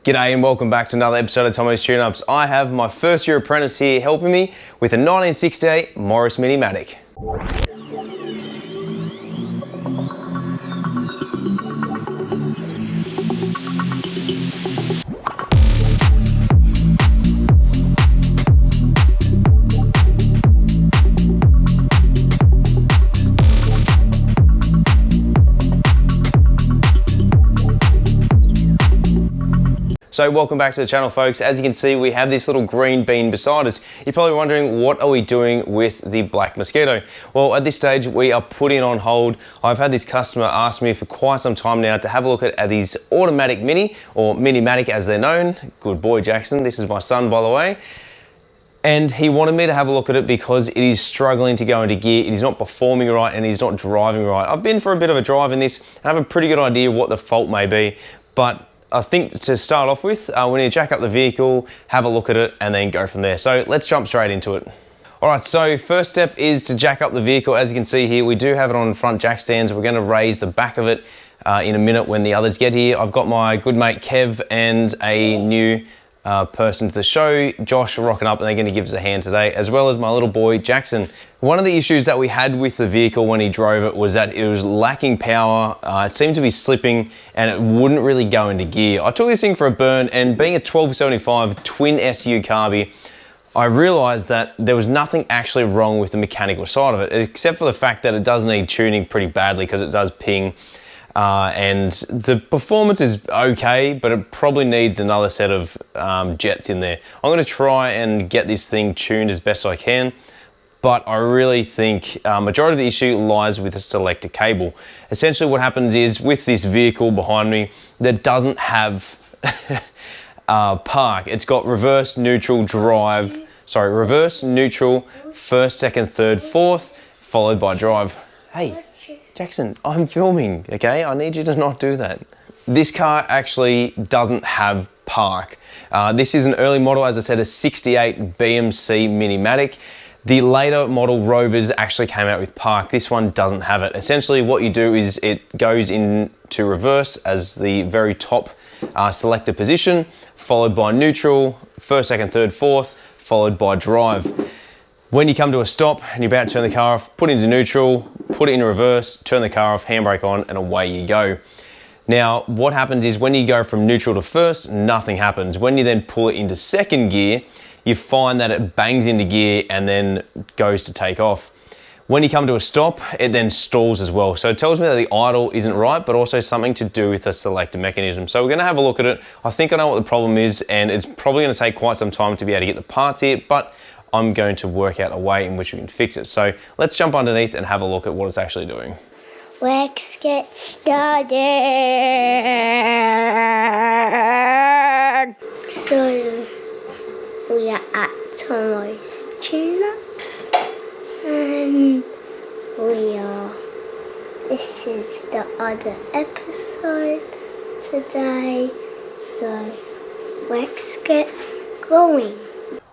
G'day and welcome back to another episode of Tomo's Tune-Ups. I have my first year apprentice here helping me with a 1968 Morris Mini Matic. So welcome back to the channel, folks. As you can see, we have this little green bean beside us. You're probably wondering, what are we doing with the black Mosquito? Well, at this stage, we are putting it on hold. I've had this customer ask me for quite some time now to have a look at his Automatic Mini, or Mini Matic as they're known. Good boy, Jackson. This is my son, by the way. And he wanted me to have a look at it because it is struggling to go into gear. It is not performing right and it is not driving right. I've been for a bit of a drive in this and I have a pretty good idea what the fault may be, but I think to start off with, we need to jack up the vehicle, have a look at it, and then go from there. So let's jump straight into it. All right, so first step is to jack up the vehicle. As you can see here, we do have it on front jack stands. We're gonna raise the back of it in a minute when the others get here. I've got my good mate Kev and a new person to the show, Josh, rocking up, and they're going to give us a hand today, as well as my little boy Jackson. One of the issues that we had with the vehicle when he drove it was that it was lacking power, it seemed to be slipping, and it wouldn't really go into gear. I took this thing for a burn, and being a 1275 twin SU carby, I realized that there was nothing actually wrong with the mechanical side of it, except for the fact that it does need tuning pretty badly because it does ping. And the performance is okay, but it probably needs another set of jets in there. I'm gonna try and get this thing tuned as best I can, but I really think majority of the issue lies with the selector cable. Essentially what happens is, with this vehicle behind me that doesn't have park, it's got reverse, neutral, reverse, neutral, first, second, third, fourth, followed by drive. Hey. Jackson, I'm filming, okay? I need you to not do that. This car actually doesn't have park. This is an early model, as I said, a 68 BMC Mini Matic. The later model Rovers actually came out with park. This one doesn't have it. Essentially what you do is it goes into reverse as the very top selector position, followed by neutral, first, second, third, fourth, followed by drive. When you come to a stop and you're about to turn the car off, put it into neutral, put it in reverse, turn the car off, handbrake on, and away you go. Now, what happens is when you go from neutral to first, nothing happens. When you then pull it into second gear, you find that it bangs into gear and then goes to take off. When you come to a stop, it then stalls as well. So it tells me that the idle isn't right, but also something to do with the selector mechanism. So we're gonna have a look at it. I think I know what the problem is, and it's probably gonna take quite some time to be able to get the parts here, but I'm going to work out a way in which we can fix it. So let's jump underneath and have a look at what it's actually doing. Let's get started. So we are at Tomo's Tune-Ups, and this is the other episode today. So let's get going.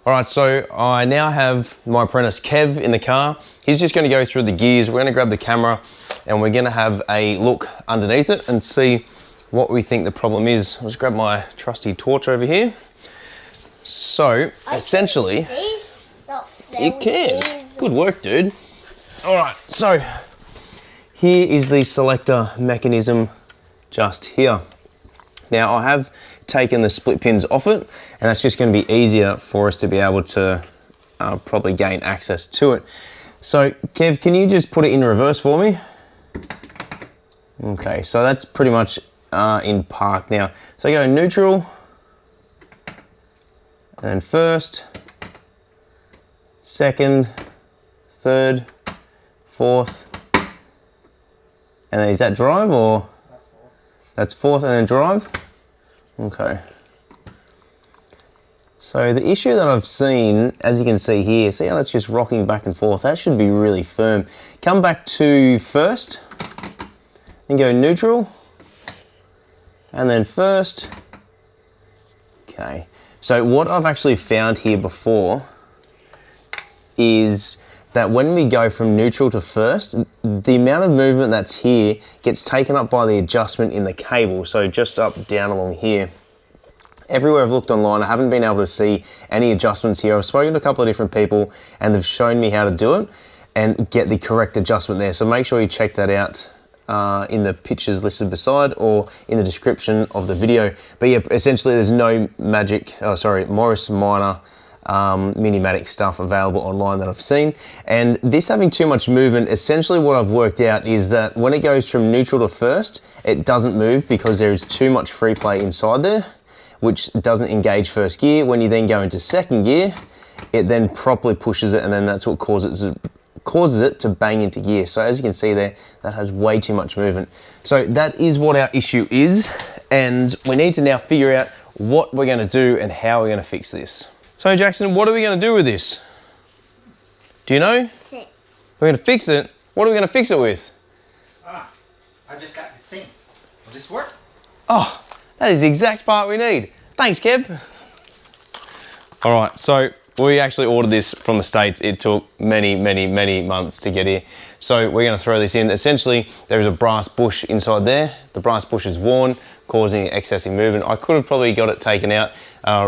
All right, so I now have my apprentice Kev in the car. He's just gonna go through the gears. We're gonna grab the camera and we're gonna have a look underneath it and see what we think the problem is. I'll just grab my trusty torch over here. So, essentially, you can. Good work, dude. All right, so here is the selector mechanism just here. Now, I have taken the split pins off it, and that's just going to be easier for us to be able to probably gain access to it. So Kev, can you just put it in reverse for me? Okay, so that's pretty much in park now. So go neutral, and then first, second, third, fourth, and then is that drive, or? That's fourth and then drive? Okay. So the issue that I've seen, as you can see here, see how that's just rocking back and forth? That should be really firm. Come back to first, then go neutral, and then first. Okay. So what I've actually found here before is that when we go from neutral to first, the amount of movement that's here gets taken up by the adjustment in the cable. So just up, down along here. Everywhere I've looked online, I haven't been able to see any adjustments here. I've spoken to a couple of different people and they've shown me how to do it and get the correct adjustment there. So make sure you check that out in the pictures listed beside or in the description of the video. But yeah, essentially there's no Morris Mini Matic stuff available online that I've seen. And this having too much movement, essentially what I've worked out is that when it goes from neutral to first, it doesn't move because there is too much free play inside there, which doesn't engage first gear. When you then go into second gear, it then properly pushes it, and then that's what causes it to bang into gear. So as you can see there, that has way too much movement. So that is what our issue is, and we need to now figure out what we're gonna do and how we're gonna fix this. So Jackson, what are we gonna do with this? Do you know? Fix. We're gonna fix it. What are we gonna fix it with? I just got the thing. Will this work? Oh, that is the exact part we need. Thanks, Kev. All right, so we actually ordered this from the States. It took many months to get here. So we're gonna throw this in. Essentially, there is a brass bush inside there. The brass bush is worn, causing excessive movement. I could have probably got it taken out,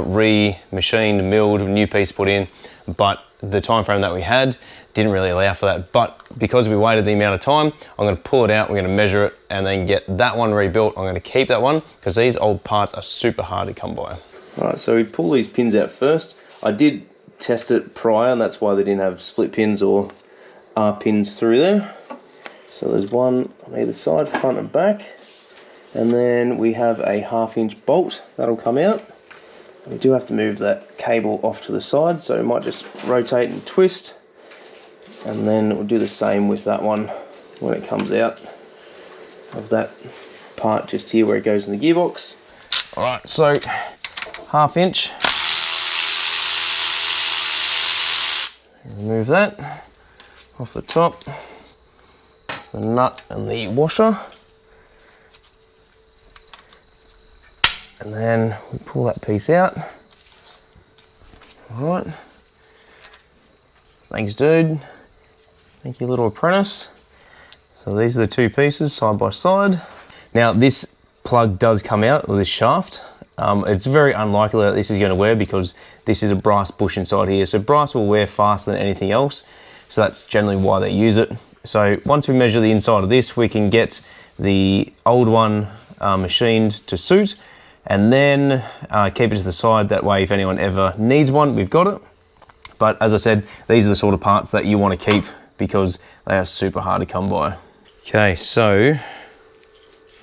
re-machined, milled, new piece put in, but the time frame that we had didn't really allow for that. But because we waited the amount of time, I'm gonna pull it out, we're gonna measure it, and then get that one rebuilt. I'm gonna keep that one, because these old parts are super hard to come by. All right, so we pull these pins out first. I did test it prior, and that's why they didn't have split pins or R pins through there. So there's one on either side, front and back. And then we have a 1/2 inch bolt that'll come out. We do have to move that cable off to the side, so it might just rotate and twist. And then we'll do the same with that one when it comes out of that part just here where it goes in the gearbox. All right, so 1/2 inch. Remove that off the top. It's the nut and the washer. And then we pull that piece out. All right. Thanks, dude. Thank you, little apprentice. So these are the two pieces side by side. Now this plug does come out with this shaft. It's very unlikely that this is going to wear because this is a brass bush inside here. So brass will wear faster than anything else. So that's generally why they use it. So once we measure the inside of this, we can get the old one machined to suit, and then keep it to the side. That way, if anyone ever needs one, we've got it. But as I said, these are the sort of parts that you want to keep because they are super hard to come by. Okay, so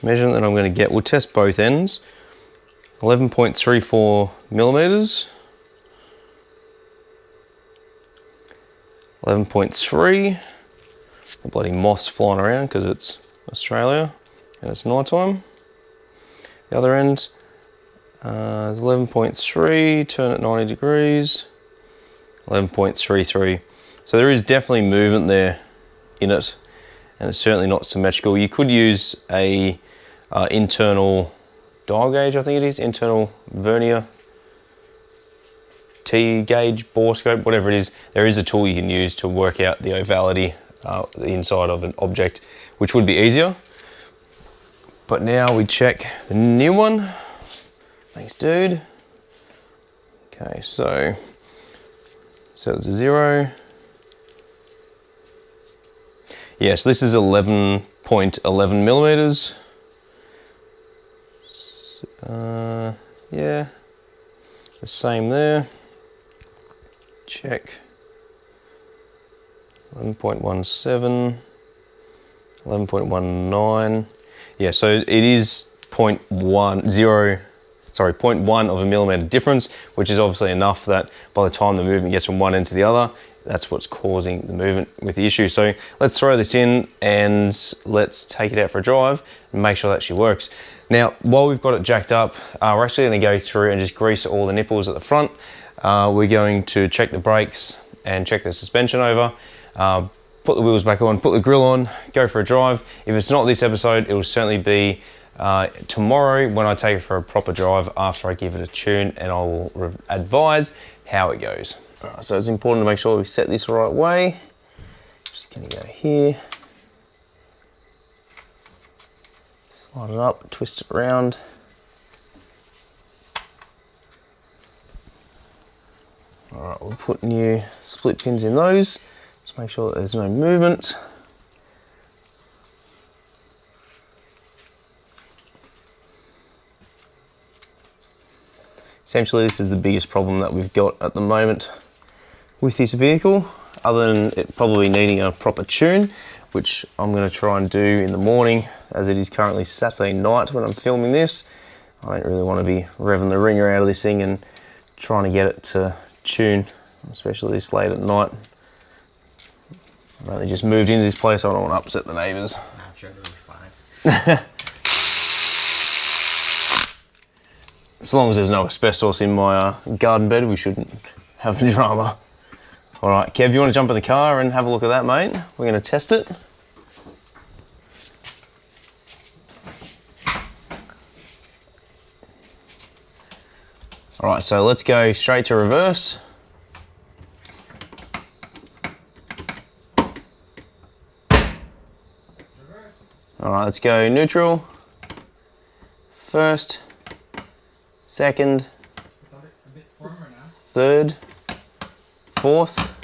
measurement that I'm going to get, we'll test both ends. 11.34 millimeters. 11.3. The bloody moths flying around because it's Australia and it's night time. The other end is 11.3, turn at 90 degrees, 11.33. So there is definitely movement there in it, and it's certainly not symmetrical. You could use a internal dial gauge, I think it is, internal vernier, T-gauge, bore scope, whatever it is. There is a tool you can use to work out the ovality, the inside of an object, which would be easier. But now we check the new one. Thanks, dude. Okay, so set it to 0. Yeah, so this is 11.11 millimeters. Yeah, the same there. Check. 11.17, 11.19. Yeah, so it is 0.1 of a millimeter difference, which is obviously enough that by the time the movement gets from one end to the other, that's what's causing the movement with the issue. So let's throw this in and let's take it out for a drive and make sure that she works. Now, while we've got it jacked up, we're actually going to go through and just grease all the nipples at the front. We're going to check the brakes and check the suspension over, put the wheels back on, put the grill on, go for a drive. If it's not this episode, it will certainly be tomorrow when I take it for a proper drive after I give it a tune, and I will advise how it goes. So it's important to make sure we set this the right way. Just gonna go here, slide it up, twist it around. All right, we'll put new split pins in those. Just make sure that there's no movement. Essentially, this is the biggest problem that we've got at the moment with this vehicle, other than it probably needing a proper tune, which I'm going to try and do in the morning, as it is currently Saturday night when I'm filming this. I don't really want to be revving the ringer out of this thing and trying to get it to tune, especially this late at night. I've only just moved into this place, so I don't want to upset the neighbours. I'm sure it'll be fine. As long as there's no asbestos in my garden bed, we shouldn't have a drama. All right, Kev, you want to jump in the car and have a look at that, mate? We're going to test it. All right, so let's go straight to reverse. All right, let's go neutral. First. Second, third, fourth,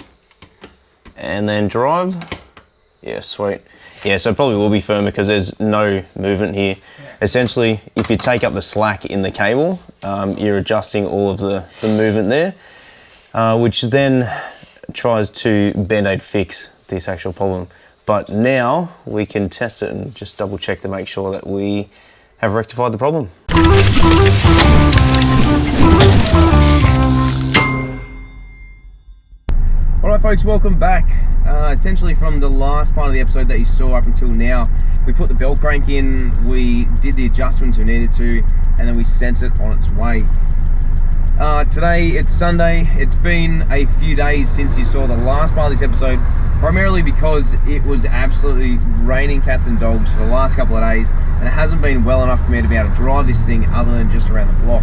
and then drive. Yeah, sweet. Yeah, so it probably will be firm because there's no movement here. Yeah. Essentially, if you take up the slack in the cable, you're adjusting all of the movement there, which then tries to band-aid fix this actual problem. But now we can test it and just double check to make sure that we have rectified the problem. Alright folks, welcome back. Essentially from the last part of the episode that you saw up until now, we put the belt crank in, we did the adjustments we needed to, and then we sent it on its way. Today it's Sunday. It's been a few days since you saw the last part of this episode, primarily because it was absolutely raining cats and dogs for the last couple of days, and it hasn't been well enough for me to be able to drive this thing other than just around the block.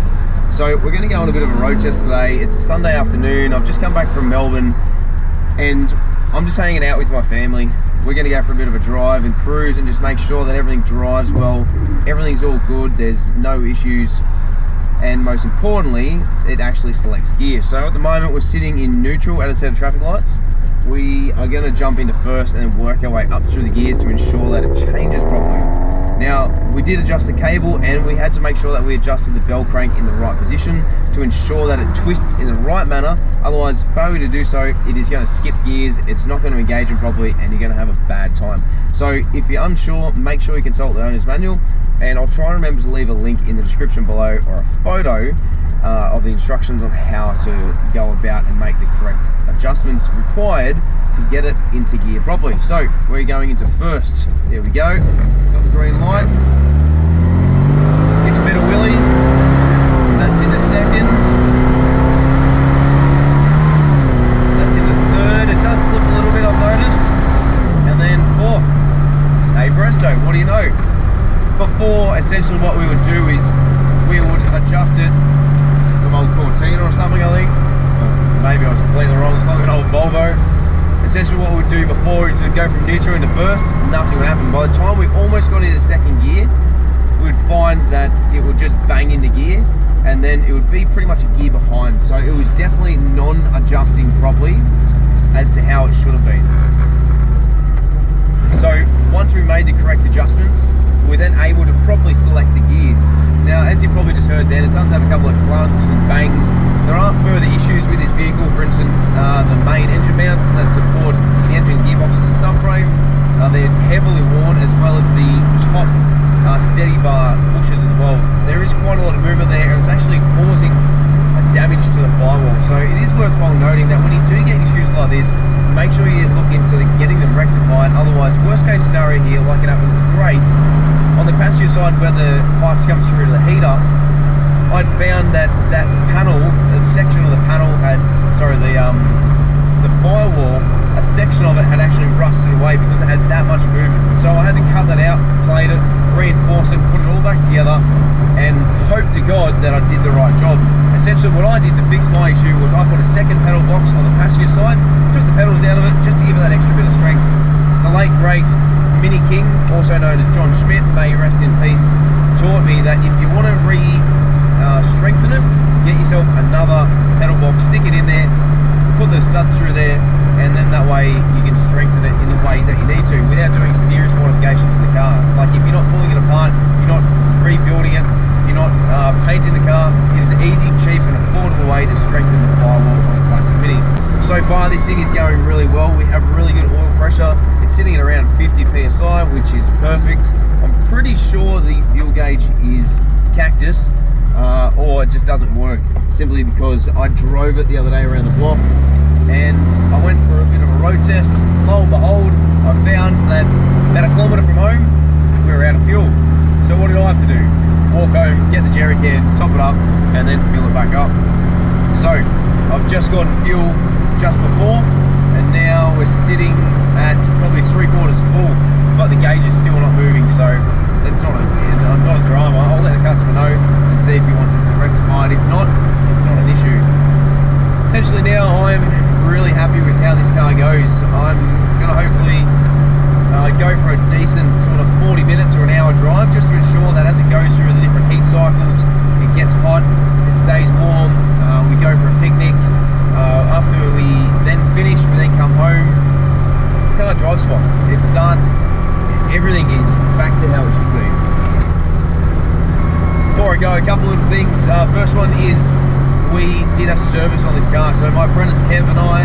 So we're going to go on a bit of a road test today. It's a Sunday afternoon. I've just come back from Melbourne and I'm just hanging out with my family. We're going to go for a bit of a drive and cruise and just make sure that everything drives well, everything's all good, there's no issues, and most importantly, it actually selects gear. So at the moment we're sitting in neutral at a set of traffic lights. We are going to jump into first and then work our way up through the gears to ensure that it changes properly. Now, we did adjust the cable and we had to make sure that we adjusted the bell crank in the right position to ensure that it twists in the right manner. Otherwise, failure to do so, it is going to skip gears, it's not going to engage them properly, and you're going to have a bad time. So if you're unsure, make sure you consult the owner's manual, and I'll try and remember to leave a link in the description below or a photo of the instructions on how to go about and make the correct adjustments required to get it into gear properly. So we're going into first. There we go. Got the green light. Give a bit of wheelie. That's into second. That's into third. It does slip a little bit, I've noticed. And then fourth. Hey presto, what do you know? Before, essentially what we would do is we would adjust it. Some old Cortina or something, I think. Maybe I was completely wrong. It's like an old Volvo. Essentially what we'd do before is we'd go from neutral into first, nothing would happen. By the time we almost got into second gear, we'd find that it would just bang into gear, and then it would be pretty much a gear behind. So it was definitely non-adjusting properly as to how it should have been. So once we made the correct adjustments, we're then able to properly select the gears. Now, as you probably just heard then, it does have a couple of clunks and bangs. There are further issues with this vehicle, for instance, the main engine mounts that support the engine gearbox and the subframe. They're heavily worn, as well as the top steady bar pushers as well. There is quite a lot of movement there, and it's actually causing damage to the firewall. So it is worthwhile noting that when you do get issues like this, make sure you look into getting them rectified. Otherwise, worst case scenario here, like it happened with Grace, on the passenger side where the pipes come through to the heater, I'd found that that panel, the section of the panel had, sorry, the firewall, a section of it had actually rusted away because it had that much movement. So I had to cut that out, plate it, reinforce it, put it all back together, and hope to God that I did the right job. Essentially what I did to fix my issue was I put a second pedal box on the passenger side, took the pedals out of it just to give it that extra bit of strength. The late great Mini King, also known as John Schmidt, may he rest in peace, taught me that if you want to strengthen it, get yourself another pedal box, stick it in there, about doing serious modifications to the car. Like if you're not pulling it apart, you're not rebuilding it, you're not painting the car, it is an easy, cheap and affordable way to strengthen the firewall on a classic Mini. So far this thing is going really well. We have really good oil pressure. It's sitting at around 50 PSI, which is perfect. I'm pretty sure the fuel gauge is cactus, or it just doesn't work, simply because I drove it the other day around the block and I went for a bit of a road test. Lo and behold, I found that about a kilometre from home, we were out of fuel. So what did I have to do? Walk home, get the jerry can, top it up, and then fill it back up. So I've just gotten fuel just before, and now we're sitting at probably 3/4 full, but the gauge is still not moving, so it's not a drama. I'll let the customer know and see if he wants us to rectify it. If not, it's not an issue. Essentially now I'm really happy with how this car goes. I'm going to hopefully go for a decent sort of 40 minutes or an hour drive, just to ensure that as it goes through the different heat cycles, it gets hot, it stays warm, we go for a picnic. After we then finish, we then come home, the car drives fine. It starts, everything is back to how it should be. Before I go, a couple of things. First one is we did a service on this car. So my apprentice Kev and I,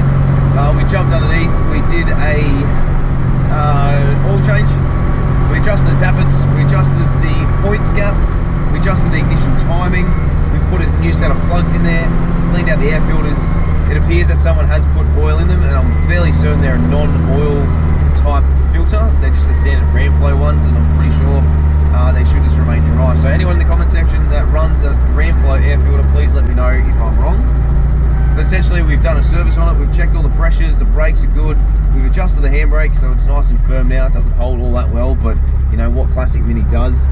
we jumped underneath, we did a oil change. We adjusted the tappets, we adjusted the points gap, we adjusted the ignition timing, we put a new set of plugs in there, cleaned out the air filters. It appears that someone has put oil in them, and I'm fairly certain they're a non-oil type filter. They're just the standard ram flow ones, and I'm pretty sure they should just remain dry. So anyone in the comment section that runs a ram flow air filter, please let me know if I'm wrong. But essentially we've done a service on it, we've checked all the pressures, the brakes are good, we've adjusted the handbrake so it's nice and firm now. It doesn't hold all that well, but you know what classic Mini does.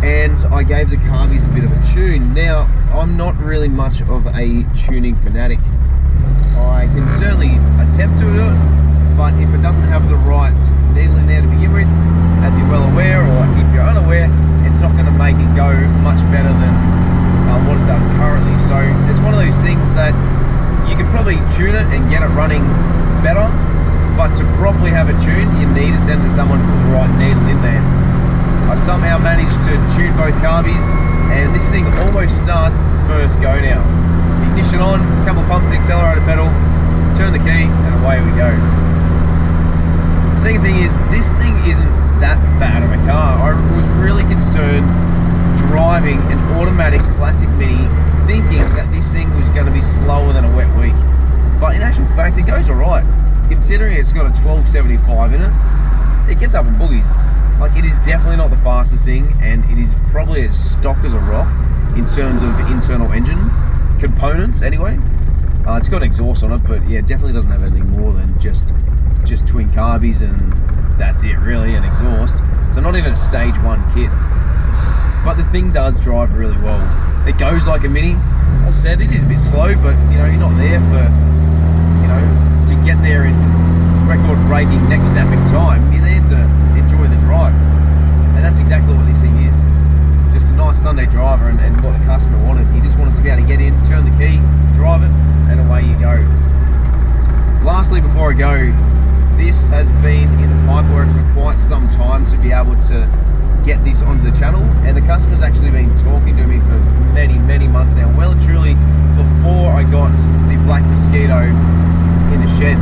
And I gave the carbies a bit of a tune. Now, I'm not really much of a tuning fanatic. I can certainly attempt to do it, but if it doesn't have the right needle in there to begin with, as you're well aware, or if you're unaware, it's not going to make it go much better than what it does currently. So it's one of those things that you can probably tune it and get it running better, but to properly have it tuned, you need to send it to someone to put the right needle in there. I somehow managed to tune both carbies, and this thing almost starts first go now. Ignition on, a couple of pumps, the accelerator pedal, turn the key, and away we go. Second thing is, this thing isn't that bad of a car. I was really concerned driving an automatic classic Mini, thinking that this thing was going to be slower than a wet week. But in actual fact, it goes alright. Considering it's got a 1275 in it, it gets up in boogies. Like, it is definitely not the fastest thing, and it is probably as stock as a rock in terms of internal engine components anyway. It's got an exhaust on it, but yeah, it definitely doesn't have anything more than just twin carbies, and that's it really, an exhaust. So not even a stage 1 kit. But the thing does drive really well. It goes like a Mini. As I said, it is a bit slow, but you know, you're not there for, you know, to get there in record breaking, neck snapping time. You're there to enjoy the drive. And that's exactly what this thing is. Just a nice Sunday driver, and what the customer wanted. He just wanted to be able to get in, turn the key, drive it, and away you go. Lastly, before I go, this has been in the pipework for quite some time to be able to get this onto the channel, and the customer's actually been talking to me for many months now, well and truly before I got the Black Mosquito in the shed.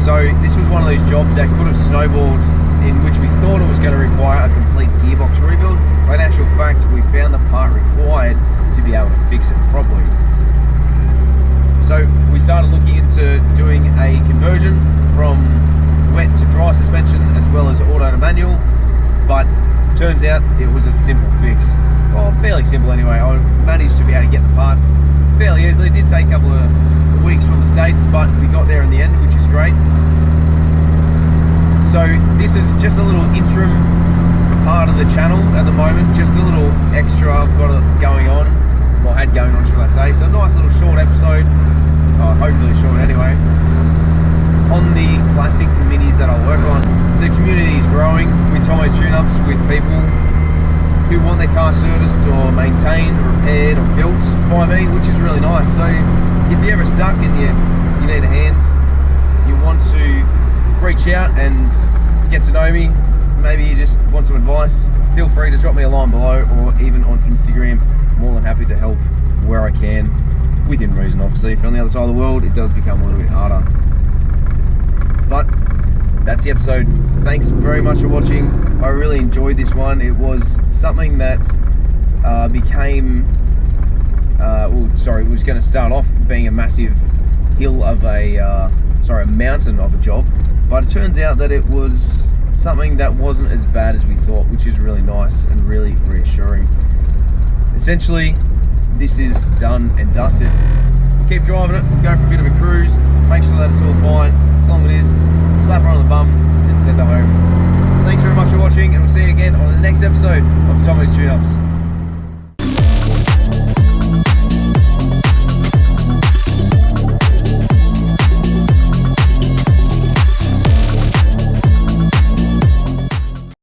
So this was one of those jobs that could have snowballed, in which we thought it was going to require a complete gearbox rebuild, but in actual fact we found the part required to be able to fix it properly. So we started looking into doing a conversion from wet to dry suspension, as well as auto to manual, but turns out it was a simple fix. Well, fairly simple anyway. I managed to be able to get the parts fairly easily. It did take a couple of weeks from the States, but we got there in the end, which is great. So this is just a little interim part of the channel at the moment, just a little extra I've got going on, or had going on, should I say. So a nice little short episode, hopefully short anyway, on the classic Minis that I work on. The community is growing with Tomo's tune-ups, with people who want their car serviced or maintained or repaired or built by me, which is really nice. So if you're ever stuck and you need a hand, you want to reach out and get to know me, maybe you just want some advice, feel free to drop me a line below, or even on Instagram. More than happy to help where I can, within reason obviously. If you're on the other side of the world, it does become a little bit harder. But that's the episode. Thanks very much for watching. I really enjoyed this one. It was something that it was going to start off being a massive hill of a mountain of a job, but it turns out that it was something that wasn't as bad as we thought, which is really nice and really reassuring. Essentially, this is done and dusted. We'll keep driving it, we'll go for a bit of a cruise, make sure that it's all fine. As long as it is, slap her on the bum and send her home. Thanks very much for watching, and we'll see you again on the next episode of Tomo's Tune-Ups.